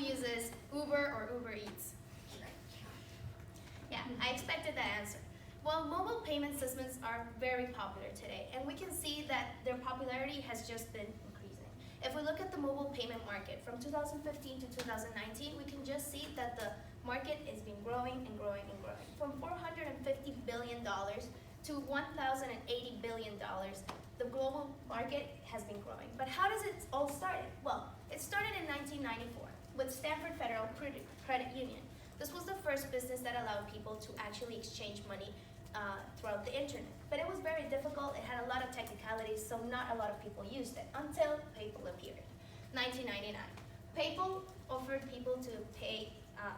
uses Uber or Uber Eats? Yeah, I expected that answer. Well, mobile payment systems are very popular today, and we can see that their popularity has just been increasing. If we look at the mobile payment market from 2015 to 2019, we can just see that the market has been growing and growing and growing. From $450 billion to $1,080 billion, the global market has been growing. But how does it all start? Well, it started in 1994 with Stanford Federal Credit Union. This was the first business that allowed people to actually exchange money throughout the internet. But it was very difficult, it had a lot of technicalities, so not a lot of people used it until PayPal appeared, 1999. PayPal offered people to pay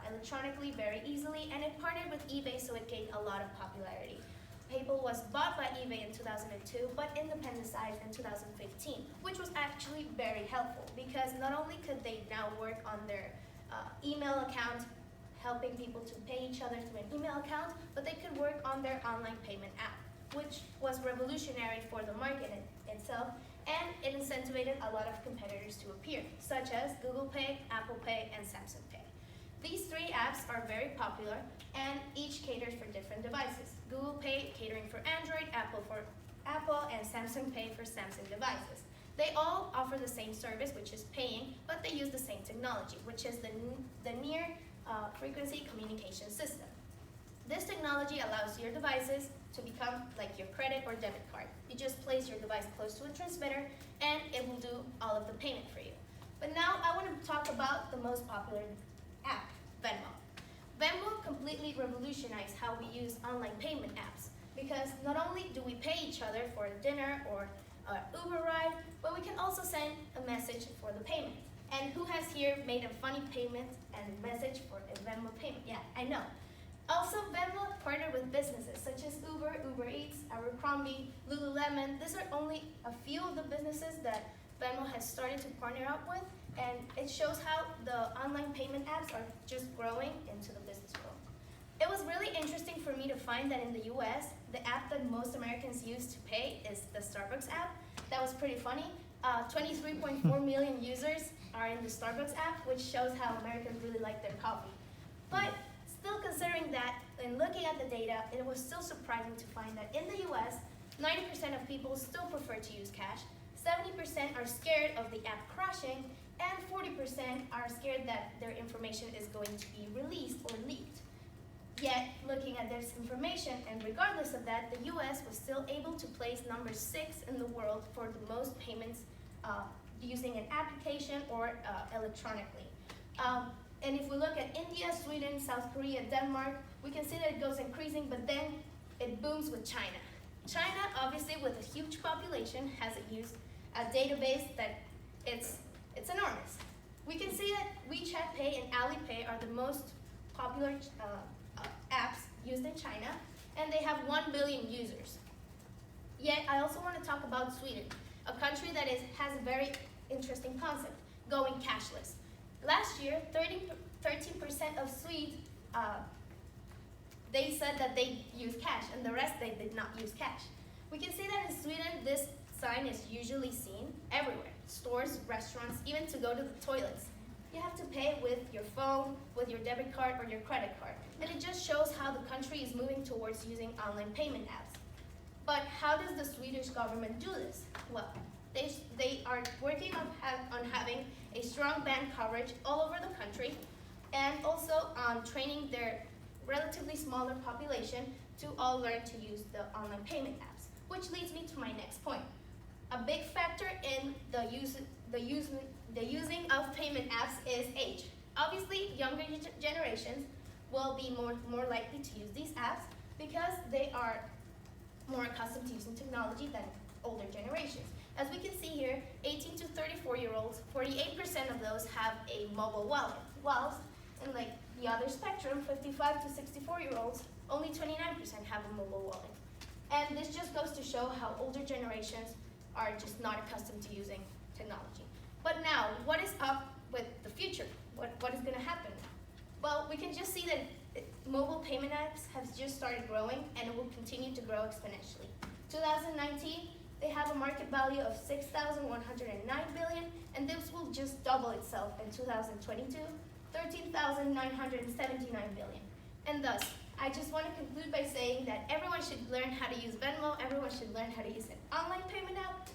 electronically very easily, and it partnered with eBay, so it gained a lot of popularity. PayPal was bought by eBay in 2002, but independentized in 2015, which was actually very helpful because not only could they now work on their email account, helping people to pay each other through an email account, but they could work on their online payment app, which was revolutionary for the market itself, and it incentivized a lot of competitors to appear, such as Google Pay, Apple Pay, and Samsung Pay. These three apps are very popular, and each caters for different devices. Google Pay catering for Android, Apple for Apple, and Samsung Pay for Samsung devices. They all offer the same service, which is paying, but they use the same technology, which is the near frequency communication system. This technology allows your devices to become like your credit or debit card. You just place your device close to a transmitter and it will do all of the payment for you. But now I want to talk about the most popular app, Venmo. Venmo completely revolutionized how we use online payment apps because not only do we pay each other for a dinner or an Uber ride, but we can also send a message for the payment. And who has here made a funny payment and message for a Venmo payment? Yeah, I know. Also, Venmo partnered with businesses such as Uber, Uber Eats, Abercrombie, Lululemon. These are only a few of the businesses that Venmo has started to partner up with, and it shows how the online payment apps are just growing into the business world. It was really interesting for me to find that in the US, the app that most Americans use to pay is the Starbucks app. That was pretty funny. 23.4 million users are in the Starbucks app, which shows how Americans really like their coffee. But still considering that, and looking at the data, it was still surprising to find that in the US, 90% of people still prefer to use cash, 70% are scared of the app crashing, and 40% are scared that their information is going to be released or leaked. Yet, looking at this information, and regardless of that, the US was still able to place number 6 in the world for the most payments using an application or electronically. And if we look at India, Sweden, South Korea, Denmark, we can see that it goes increasing, but then it booms with China. China, obviously with a huge population, has a database that it's enormous. We can see that WeChat Pay and Alipay are the most popular apps used in China, and they have 1 billion users. Yet, I also want to talk about Sweden, a country that has a very interesting concept, going cashless. Last year, 13% of Swedes, they said that they use cash, and the rest they did not use cash. We can see that in Sweden, this sign is usually seen everywhere, stores, restaurants, even to go to the toilets. You have to pay with your phone, with your debit card, or your credit card. And it just shows how the country is moving towards using online payment apps. But how does the Swedish government do this? Well, they are working on having a strong bank coverage all over the country, and also on training their relatively smaller population to all learn to use the online payment apps. Which leads me to my next point. A big factor in the using of payment apps is age. Obviously, younger generations will be more likely to use these apps because they are more accustomed to using technology than older generations. As we can see here, 18 to 34-year-olds, 48% of those have a mobile wallet, whilst in like the other spectrum, 55 to 64-year-olds, only 29% have a mobile wallet. And this just goes to show how older generations are just not accustomed to using technology. But now, what is up with the future? What is going to happen? Well, we can just see that mobile payment apps have just started growing, and it will continue to grow exponentially. 2019, they have a market value of $6,109 billion, and this will just double itself in 2022 13,979 billion. And thus, I just want to conclude by saying that everyone should learn how to use Venmo, everyone should learn how to use an online payment app,